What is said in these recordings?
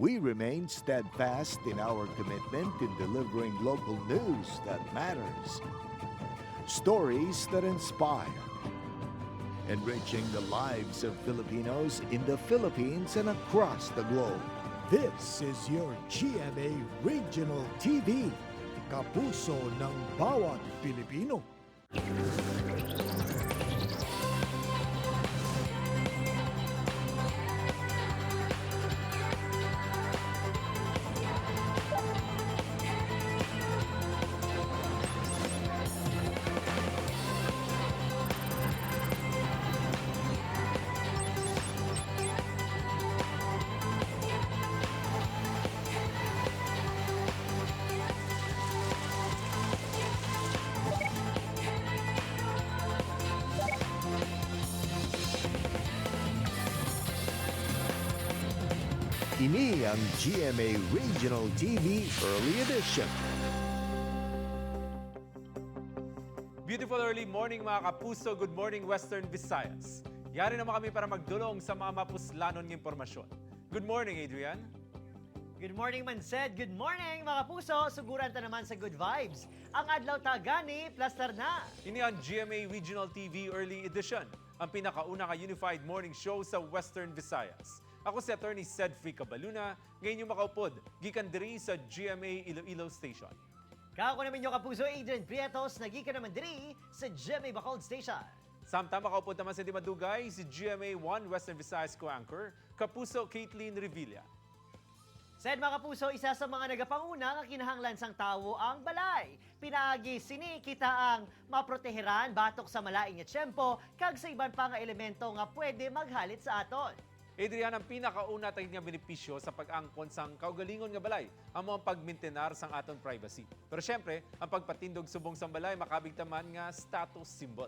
We remain steadfast in our commitment in delivering local news that matters, stories that inspire, enriching the lives of Filipinos in the Philippines and across the globe. This is your GMA Regional TV, kapuso ng bawat Pilipino. Ini ang GMA Regional TV Early Edition. Beautiful early morning mga kapuso. Good morning Western Visayas. Yari naman kami para magdulong sa mga mapuslanon ng impormasyon. Good morning Adrian. Good morning Mansed. Good morning mga puso. Suguran ta naman sa good vibes. Ang adlaw ta gani plaster na. Ini ang GMA Regional TV Early Edition, ang pinakauna ka unified morning show sa Western Visayas. Ako si Attorney Cedfrey Cabaluna, ngayon yung makaupod, gikan diri sa GMA Iloilo Station. Kako namin yung kapuso Adrian Prietos, nagika naman diri sa GMA Bacolod Station. Samtama makaupod naman sa Dimadugay, si GMA 1 Western Visayas co-anchor, Kapuso Caitlin Revilla. Said mga kapuso, isa sa mga nagapanguna nga kinahanglan sang tawo ang balay. Pinaagi sini kita ang maproteheran batok sa malaing nga tiyempo kag sa iban pa nga elemento nga pwede maghalit sa aton. Adrian, ang pinakauna tayo nga benepisyo sa pag-angkon sang kaugalingon nga balay, ang mga pagmintenar sang aton privacy. Pero syempre, ang pagpatindog subong sang balay makabigtaman nga status symbol.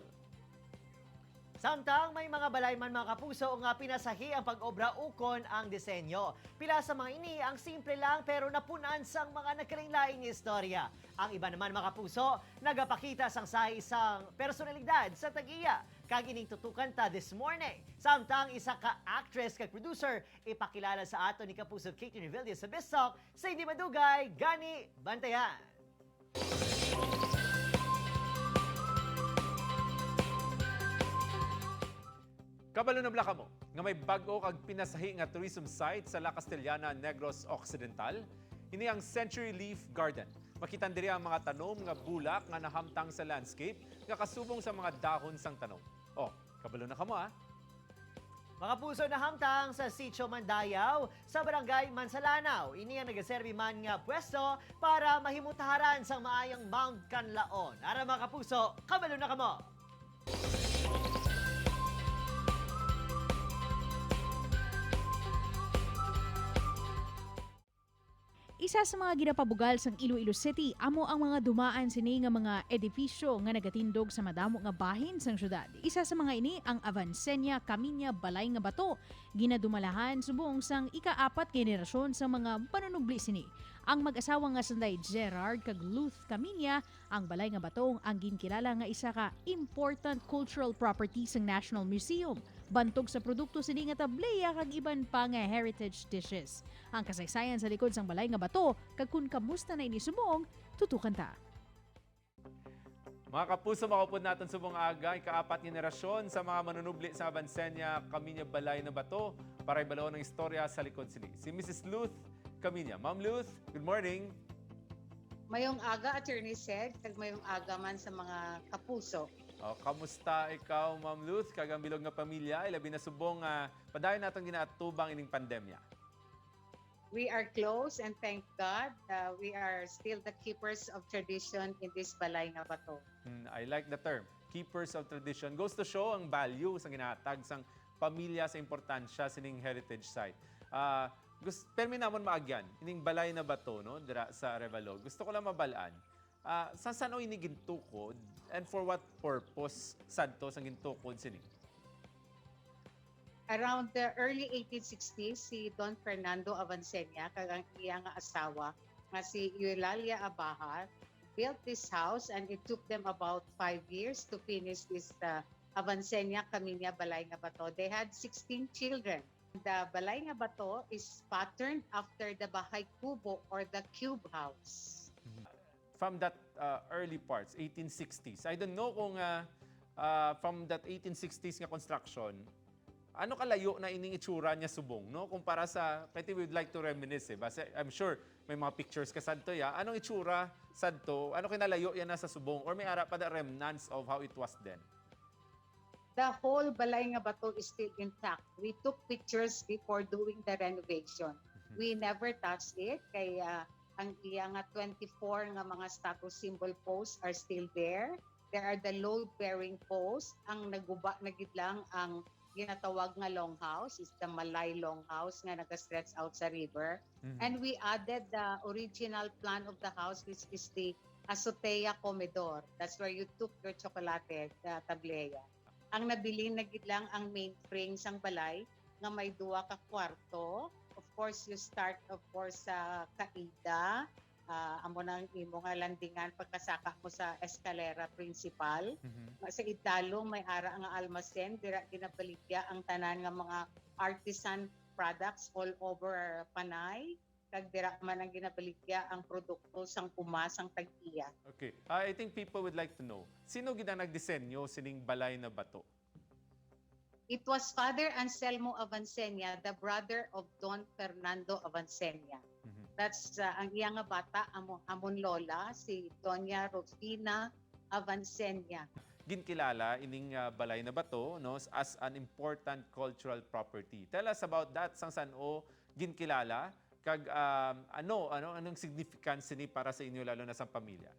Samtang may mga balay man mga kapuso nga pinasahi ang pag-obra ukon ang disenyo. Pila sa mga ini ang simple lang pero napunan sang mga nagkalinglaing istorya. Ang iba naman mga kapuso, nagapakita sang sahi sang personalidad sa tagiya. Kag ining tutukan ta this morning. Samtang isa ka actress kag producer, ipakilala sa ato ni Kapuso Caitlin Revilla sa Bisok, sa Hindi Madugay, Gani Bantayan. Kabalo na blaka mo, nga may bago kag pinasahi nga tourism site sa La Castellana, Negros Occidental, ini ang Century Leaf Garden. Makitan diri ang mga tanom nga bulak nga nahamtang sa landscape nga kasubong sa mga dahon sang tanom. Oh, kabalo na kamo ha. Mga puso na hamtang sa Sitio Mandayaw sa Barangay Mansalanaw. Ini ang nagaserbi man nga pwesto para mahimutaharan sa maayang Mount Canlaon. Ara mga kapuso, kabalo na kamo! Isa sa mga ginapabugal sang Iloilo City amo ang mga dumaan sini nga mga edipisyo nga nagatindog sa madamo nga bahin sang syudad. Isa sa mga ini ang Avancenia Kaminya Balay nga Bato, ginadumalahan subong sang ika-4 generasyon sa mga panunubli sini. Ang mag-asawa nga sanday Gerard kag Luth Kaminya, ang Balay nga Bato ang ginkilala nga isa ka important cultural property sang National Museum. Bantog sa produkto sini nga tableya kag iban pa nga heritage dishes. Ang kasaysayan sa likod sang Balay nga Bato, kag kun kamusta na ini subong, tutukan ta. Mga kapuso, makaupod natin subong aga, ika-4 generasyon sa mga manunubli sa Avancenia Kaminya Balay na Bato para ibalaw ng istorya sa likod sini. Si Mrs. Luth Kaminya. Ma'am Luth, good morning. Mayong aga, Attorney Sed, kag mayong aga man sa mga kapuso. Oh, kamusta ikaw, Ma'am Luth, kag ang bilog nga pamilya, ilabi na subong padayon natong ginaatubang ining pandemya. We are close and thank God we are still the keepers of tradition in this Balay nga Bato. I like the term, keepers of tradition. Goes to show ang value sa ginahatag sang pamilya sa importansya sining heritage site. Permi namon maagyan, ining Balay na Bato no, dira sa Arevalo. Gusto ko lang mabalaan. Saan o ini gintukod and for what purpose sadto sang gintukod sini? Around the early 1860s, si Don Fernando Avancenia, kag ang iya nga asawa, nga si Eulalia Abaja, built this house and it took them about 5 years to finish this Avancenia Kaminya Balay nga Bato. They had 16 children The Balay nga Bato is patterned after the Bahay Kubo or the Cube House. From that early parts, 1860s. I don't know kung from that 1860s nga construction, ano kalayo na ining itsura niya subong, no? Kumpara sa, pwede we would like to reminisce, eh. Basta, I'm sure may mga pictures ka sadto, ya. Anong itsura sadto? Ano kinalayo yan na sa subong? Or may ara pa the remnants of how it was then? The whole Balay nga Bato is still intact. We took pictures before doing the renovation. We never touched it, kaya ang iya nga 24 nga mga status symbol posts are still there. There are the load-bearing posts. Ang naguba na gid lang ang ginatawag nga longhouse is the Malay longhouse nga nag-stretch out sa river. And we added the original plan of the house, which is the azotea comedor. That's where you took your chocolate, the tableya. Ang nabili na gid lang ang mainframe sang balay nga may duwa ka kwarto. Of course, you start sa kaida. Amo nang imo nga landingan pagkasaka mo sa eskalera principal. Sa Italo may ara nga almasen, dira ginabaligya ang tanan nga mga artisan products all over Panay. Kag dira man ang ginabaligya ang produkto sang umasang tag-iya. Okay. I think people would like to know, sino gid ang nagdisenyo sining balay na bato? It was Father Anselmo Avancenia, the brother of Don Fernando Avancenia. That's ang iya nga bata, amon lola, si Doña Rufina Avancenia. Ginkilala ining balay na bato, no, as an important cultural property. Tell us about that, sang saan-o ginkilala, kag anong significance ni para sa inyo lalo na sa pamilya?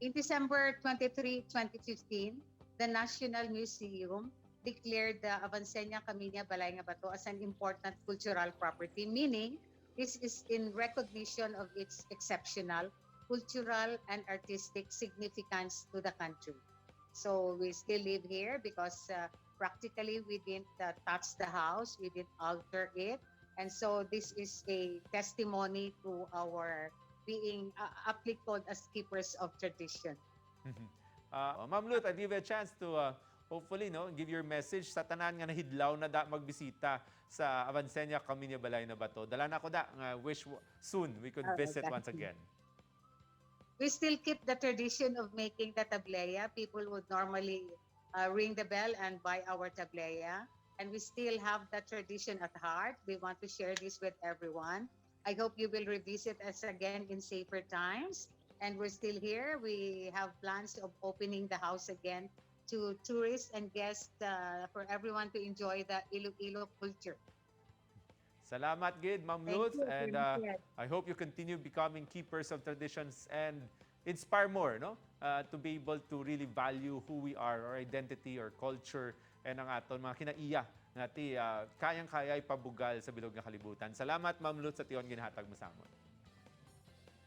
In December 23, 2015, the National Museum declared the Avancenia Camiña Balay nga Bato as an important cultural property, meaning this is in recognition of its exceptional cultural and artistic significance to the country. So we still live here because practically we didn't touch the house, we didn't alter it. And so this is a testimony to our being applicable as keepers of tradition. Ma'am Lut, I'll give you a chance to hopefully give your message sa tanan nga nahidlaw na da magbisita sa Avancenia Camiña Balay na Bato. Dala na ko da, wish soon we could visit once again. We still keep the tradition of making the tableya. People would normally ring the bell and buy our tableya. And we still have that tradition at heart. We want to share this with everyone. I hope you will revisit us again in safer times. And we're still here. We have plans of opening the house again to tourists and guests for everyone to enjoy the Iloilo culture. Salamat gid, Ma'am Lutz, and I hope you continue becoming keepers of traditions and inspire more, no? To be able to really value who we are, our identity, our culture, and ang aton mga kinaiya ngati kayang-kaya ipabugal sa bilog nga kalibutan. Salamat, Ma'am Lutz, sa tiyon ginahatag mo sa amon.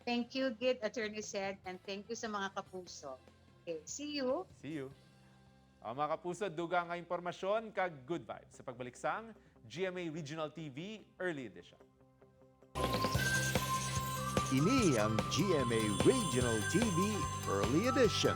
Thank you, Gid, Attorney said, and thank you sa mga kapuso. Okay, see you. See you. Mga kapuso, duga nga impormasyon kag good vibes sa pagbalik sang GMA Regional TV Early Edition. Ini ang GMA Regional TV Early Edition.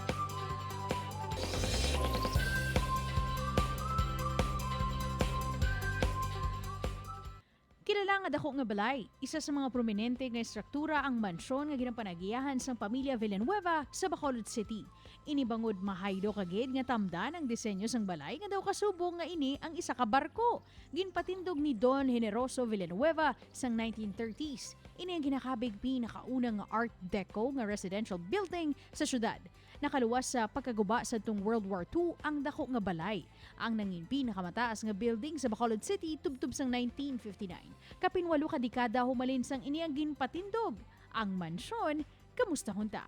Kilala nga dako nga balay, isa sa mga prominente nga struktura ang mansyon nga ginapanagiyahan sang pamilya Villanueva sa Bacolod City. Inibangod mahaydo kagid nga tamdan ang disenyo sang balay nga daw kasubong nga ini ang isa ka barko. Ginpatindog ni Don Generoso Villanueva sang 1930s. Ini ang ginakabig pinakaunang nga Art Deco nga residential building sa syudad. Nakaluwas sa pagkaguba sa tung World War II ang dako nga balay. Ang nangin pinakamataas nga building sa Bacolod City tubtub sang 1959. Kapinwalo ka dekada humalin sang ini ang ginpatindog. Ang mansyon, kamusta hunta?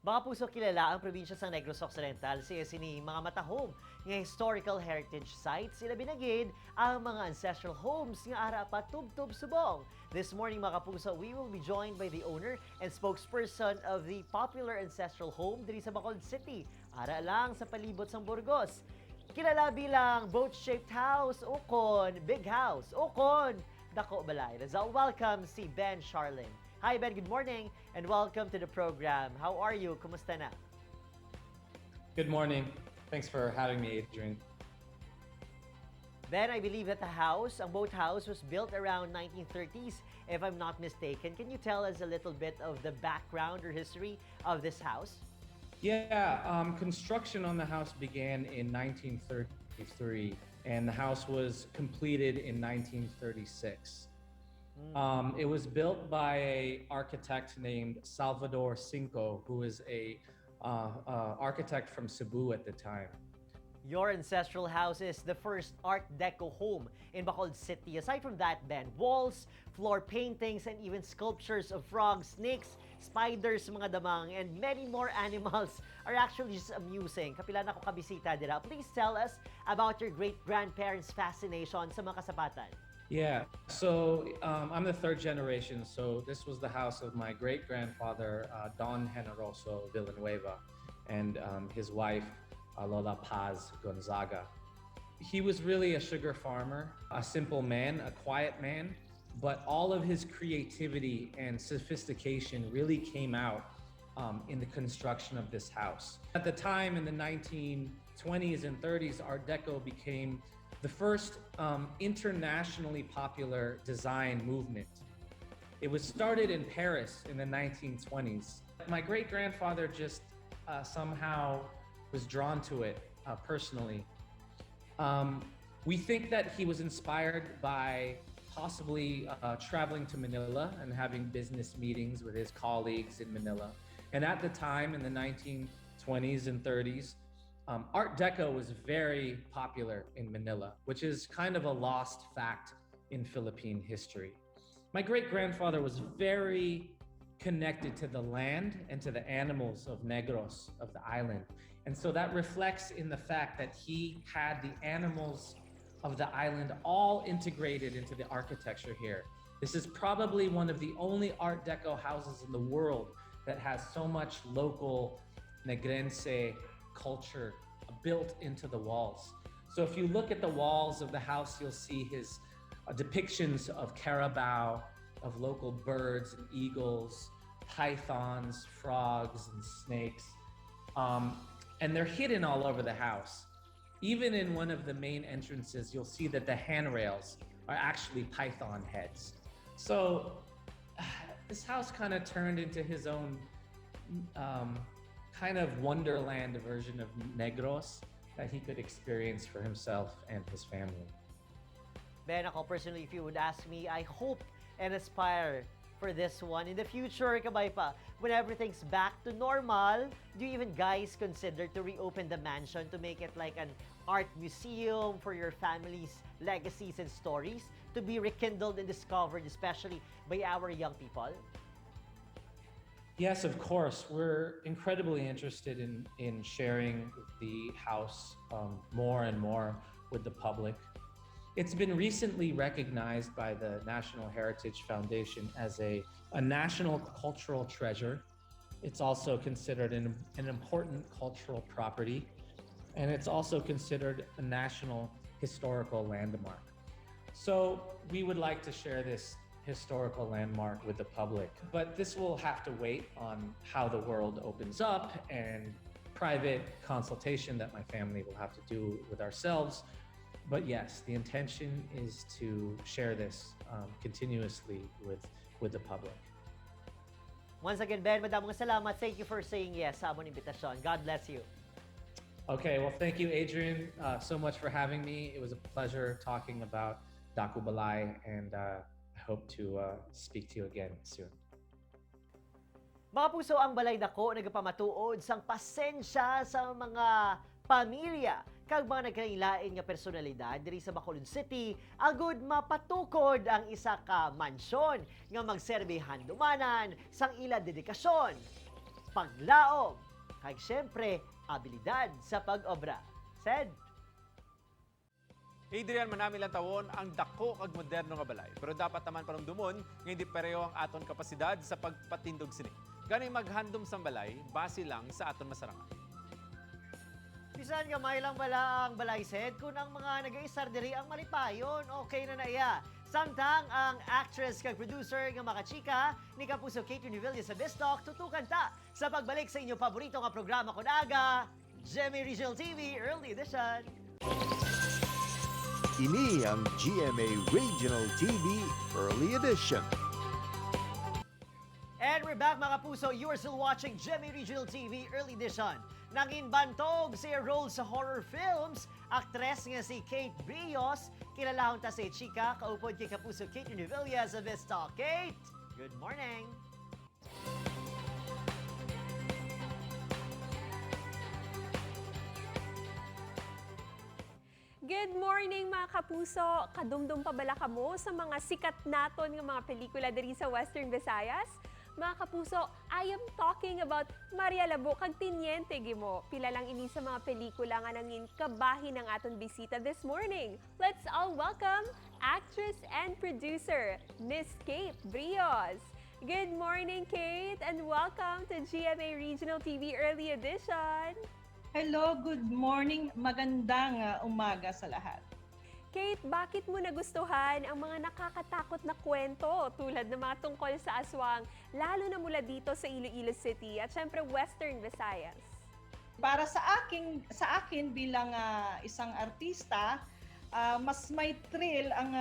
Mga puso, kilala ang probinsya sa Negros Occidental sa sini mga matahong nga historical heritage sites. Sila binagid ang mga ancestral homes nga ara pa tubtub subong. This morning, mga kapuso, we will be joined by the owner and spokesperson of the popular ancestral home diri sa Bacolod City. Ara lang sa palibot sang Burgos. Kilala bilang boat-shaped house ukon big house ukon dako balay. Rizal, welcome si Ben Charlin. Hi Ben, good morning and welcome to the program. How are you? Kumusta na? Good morning. Thanks for having me, Adrian. Ben, I believe that ang boat house was built around 1930s, if I'm not mistaken. Can you tell us a little bit of the background or history of this house? Yeah, construction on the house began in 1933, and the house was completed in 1936. It was built by an architect named Salvador Cinco, who was a architect from Cebu at the time. Your ancestral house is the first Art Deco home in Bacolod City. Aside from that, Ben, walls, floor paintings, and even sculptures of frogs, snakes, spiders, mga damang, and many more animals are actually just amusing. Kapilan ako kabisita dira. Please tell us about your great-grandparents' fascination sa mga kasapatan. Yeah, so I'm the third generation, so this was the house of my great-grandfather, Don Generoso Villanueva, and his wife, Lola Paz Gonzaga. He was really a sugar farmer, a simple man, a quiet man, but all of his creativity and sophistication really came out in the construction of this house. At the time, in the 1920s and 30s, Art Deco became the first internationally popular design movement. It was started in Paris in the 1920s. My great-grandfather just somehow was drawn to it personally. We think that he was inspired by possibly traveling to Manila and having business meetings with his colleagues in Manila. And at the time, in the 1920s and 30s, Art Deco was very popular in Manila, which is kind of a lost fact in Philippine history. My great-grandfather was very connected to the land and to the animals of Negros, of the island. And so that reflects in the fact that he had the animals of the island all integrated into the architecture here. This is probably one of the only Art Deco houses in the world that has so much local Negrense culture built into the walls. So if you look at the walls of the house, you'll see his depictions of carabao, of local birds and eagles, pythons, frogs, and snakes. And they're hidden all over the house. Even in one of the main entrances, you'll see that the handrails are actually python heads. So this house kind of turned into his own kind of wonderland version of Negros that he could experience for himself and his family. Ben, ako personally, if you would ask me, I hope and aspire for this one. In the future, kabay pa, when everything's back to normal, do you even guys consider to reopen the mansion to make it like an art museum for your family's legacies and stories to be rekindled and discovered, especially by our young people? Yes, of course. We're incredibly interested in sharing the house more and more with the public. It's been recently recognized by the National Heritage Foundation as a national cultural treasure. It's also considered an important cultural property, and it's also considered a national historical landmark. So we would like to share this historical landmark with the public, but this will have to wait on how the world opens up and private consultation that my family will have to do with ourselves. But yes, the intention is to share this continuously with the public. Once again, Ben, madamong salamat. Thank you for saying yes sa among invitasyon. God bless you. Okay, well, thank you, Adrian, so much for having me. It was a pleasure talking about Daku Balay, and I hope to speak to you again soon. Mga puso, ang Balay Dako nagapamatuod sang pasensya sa mga pamilya kag mga nagkailain nga personalidad diri sa Bacolod City agud mapatukod ang isa ka mansyon nga magserbe handumanan sang ila dedikasyon, paglaom, kag syempre abilidad sa pag-obra. Said Adrian, manami lang tawon ang dako kag moderno nga balay. Pero dapat naman panumdumon nga hindi pareho ang aton kapasidad sa pagpatindog sini. Ganay maghandom sa balay, base lang sa aton masarangan. bisan gamay lang bala ang balay said kung ang mga nag-iisar diri ang malipayon, okay na iya. Samtang ang actress kag producer nga makachika ni Kapuso Kate Univilla sa Bistalk tutukan ta sa pagbalik sa inyong paborito nga programa kun aga, GMA Regional TV Early Edition. Ini ang GMA Regional TV Early Edition. And we're back mga puso. You are still watching GMA Regional TV Early Edition. Nanginbantog sa role sa horror films, aktres nga si Kate Brios, kilalahon ta si Chika, kaupod kay kapuso Kate Univilla sa Vista. Kate, good morning! Good morning mga kapuso! Kadumdum pa bala kamo sa mga sikat naton ng mga pelikula diri sa Western Visayas? Mga kapuso, I am talking about Maria Labo kag Tiniente Gimo. Pila lang ini sa mga pelikula nga nangin kabahin ng aton bisita this morning. Let's all welcome actress and producer, Miss Kate Brios. Good morning, Kate, and welcome to GMA Regional TV Early Edition. Hello, good morning. Magandang umaga sa lahat. Kate, bakit mo nagustuhan ang mga nakakatakot na kwento tulad ng mga tungkol sa aswang, lalo na mula dito sa Iloilo City at syempre Western Visayas? Para sa akin bilang isang artista, mas may thrill ang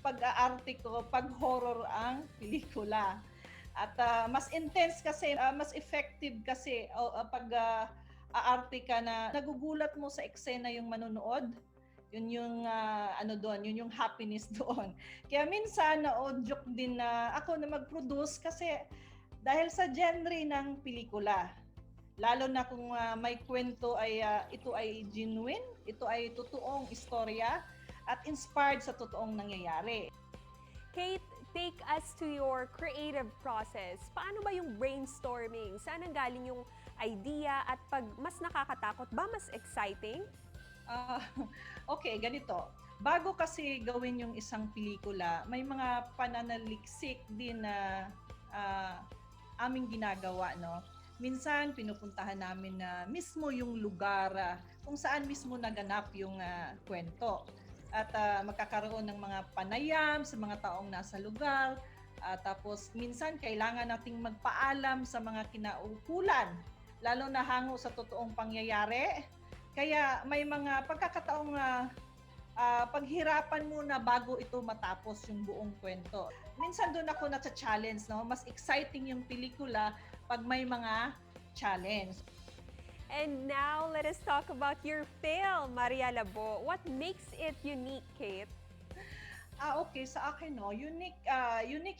pag-aarte ko pag horror ang pelikula. At mas intense kasi, mas effective kasi pag aarte ka na nagugulat mo sa eksena yung manonood. Yun yung yun yung happiness doon. Kaya minsan na-joke din na ako na mag-produce kasi dahil sa genre ng pelikula. Lalo na kung may kwento ay ito ay genuine, ito ay totoong istorya at inspired sa totoong nangyayari. Kate, take us to your creative process. Paano ba yung brainstorming? Saan ang galing yung idea at pag mas nakakatakot ba, mas exciting? Okay, ganito. Bago kasi gawin yung isang pelikula, may mga pananaliksik din na aming ginagawa, no? Minsan pinupuntahan namin na mismo yung lugar kung saan mismo naganap yung kwento. At magkakaroon ng mga panayam sa mga taong nasa lugar. Tapos minsan kailangan nating magpaalam sa mga kinaukulan, lalo na hango sa totoong pangyayari. Kaya may mga pagkakataong paghirapan muna bago ito matapos yung buong kwento. Minsan doon ako na-challenge, no? Mas exciting yung pelikula pag may mga challenge. And now, let us talk about your film, Maria Labo. What makes it unique, Kate? Okay. Sa akin, no, unique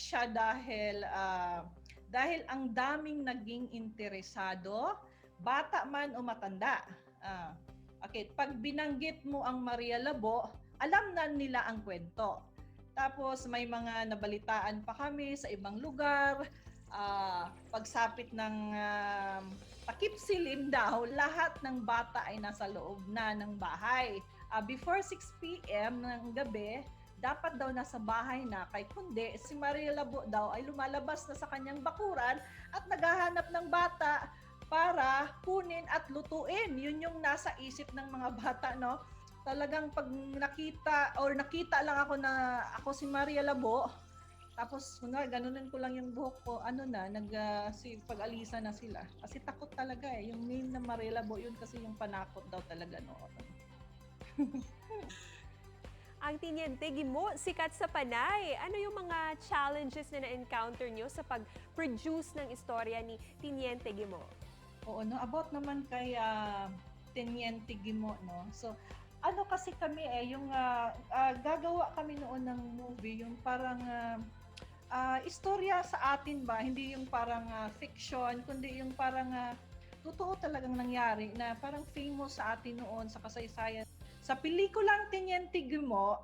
siya dahil ang daming naging interesado, bata man o matanda. Okay, pag binanggit mo ang Maria Labo, alam na nila ang kwento. Tapos may mga nabalitaan pa kami sa ibang lugar, pagsapit ng takip silim daw, lahat ng bata ay nasa loob na ng bahay. Before 6 p.m. ng gabi, dapat daw nasa bahay na, kay kundi si Maria Labo daw ay lumalabas na sa kanyang bakuran at naghahanap ng bata para kunin at lutuin. Yun yung nasa isip ng mga bata, no? Talagang pag nakita lang ako na ako si Maria Labo, tapos ganunin ko lang yung buhok ko, pag-alisa na sila. Kasi takot talaga yung name na Maria Labo, yun kasi yung panakot daw talaga noon. Ang Tiniente Gimo, sikat sa Panay. Ano yung mga challenges na na-encounter nyo sa pag-produce ng istorya ni Tiniente Gimo? Oo, no, about naman kay Tiniente Gimo, no. So, kasi kami yung gagawa kami noon ng movie, yung parang istorya sa atin ba, hindi yung parang fiction, kundi yung parang totoo talagang nangyari na parang famous sa atin noon sa kasaysayan. Sa pelikulang Tiniente Gimo,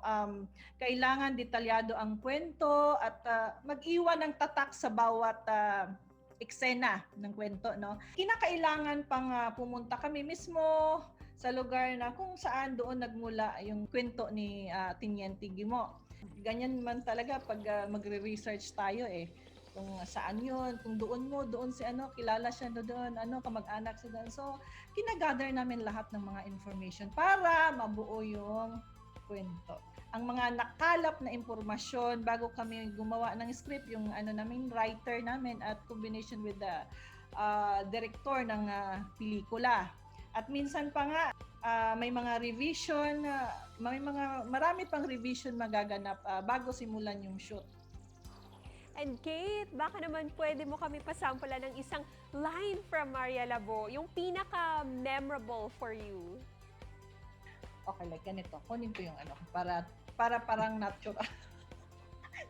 kailangan detalyado ang kwento at mag-iwan ng tatak sa bawat eksena ng kwento, no? Kinakailangan pang pumunta kami mismo sa lugar na kung saan doon nagmula yung kwento ni Tiniente Gimo. Ganyan man talaga pag magre-research tayo kung saan yun, kung doon si kilala siya doon, kamag-anak siya doon. So, kinagather namin lahat ng mga information para mabuo yung kwento. Ang mga nakalap na impormasyon bago kami gumawa ng script, yung writer namin at combination with the director ng pelikula. At minsan pa nga, may mga revision, marami pang revision magaganap bago simulan yung shoot. And Kate, baka naman pwede mo kami pasampulan ng isang line from Maria Labo, yung pinaka-memorable for you. Okay, like ganito. Kunin ko yung ano, para parang natural.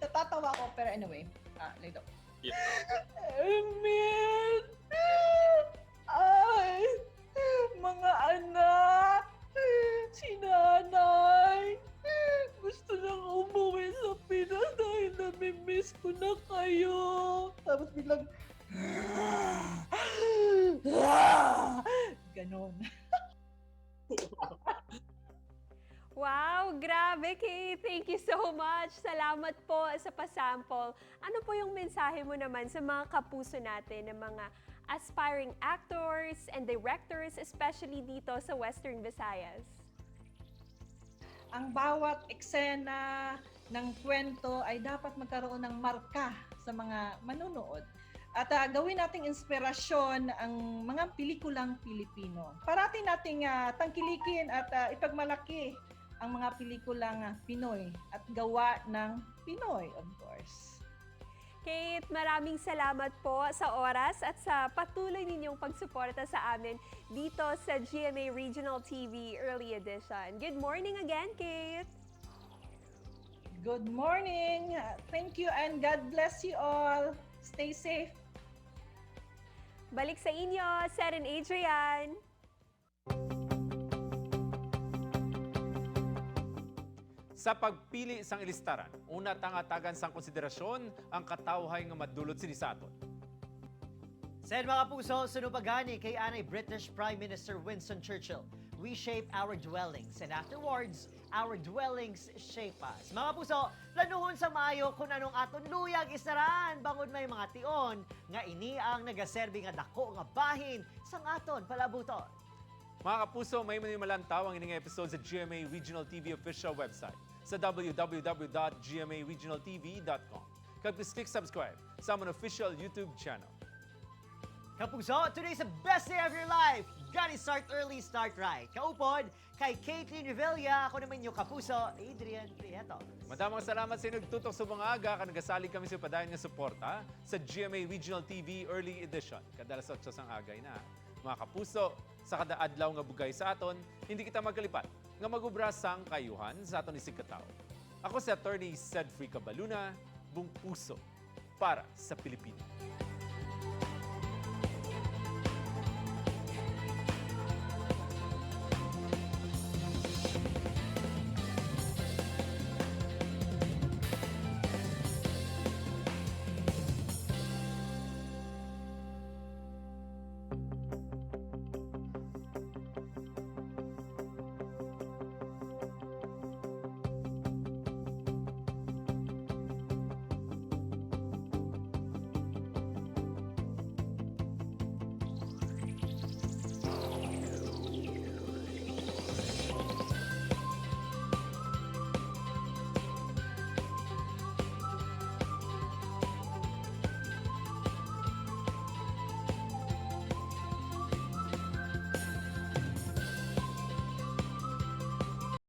Natatawa ko, pero anyway. Like that. Yeah. Emil! Ay! Mga anak! Si nanay! Gusto nang umuwi sa Pinas dahil nami-miss ko na kayo. Tapos biglang... Ganon. Wow, grabe Kate! Thank you so much! Salamat po sa pasample. Ano po yung mensahe mo naman sa mga kapuso natin, ng mga aspiring actors and directors, especially dito sa Western Visayas? Ang bawat eksena ng kwento ay dapat magkaroon ng marka sa mga manunood. At gawin nating inspirasyon ang mga pelikulang Pilipino. Parati nating tangkilikin at ipagmalaki ang mga pelikulang Pinoy at gawa ng Pinoy, of course. Kate, maraming salamat po sa oras at sa patuloy ninyong pagsuporta sa amin dito sa GMA Regional TV Early Edition. Good morning again, Kate! Good morning! Thank you and God bless you all. Stay safe. Balik sa inyo, Sir and Adrian! Sa pagpili sang ilistaran, una tangatagan sang konsiderasyon ang katawhay nga madulot sini sa aton. Sen mga puso, sunubagani kay anay British Prime Minister Winston Churchill. We shape our dwellings and afterwards, our dwellings shape us. Mga puso, planuhon sa maayo kung anong aton luyag isaran bangod may mga tion nga ini ang nagaserbi nga dako nga bahin sang aton palabuton. Mga kapuso, may manimalantaw ang ining episode sa GMA Regional TV official website sa www.gmaregionaltv.com. Kag please click subscribe sa among official YouTube channel. Kapuso, today's the best day of your life. Gotta start early, start right. Kaupod, kay Caitlin Revilla, ako naman yung kapuso, Adrian Prieto. Madamang salamat sa inyong tutok sa mga aga kung nagasalig kami sa padayon nga suporta sa GMA Regional TV Early Edition. Kadalas 8 sang agay na. Mga kapuso, sa kada adlaw nga bugay sa aton, hindi kita magkalipat nga magubrasang kayuhan sa aton isig katao. Ako si Attorney Cedfrey Cabaluna, buong puso para sa Pilipino.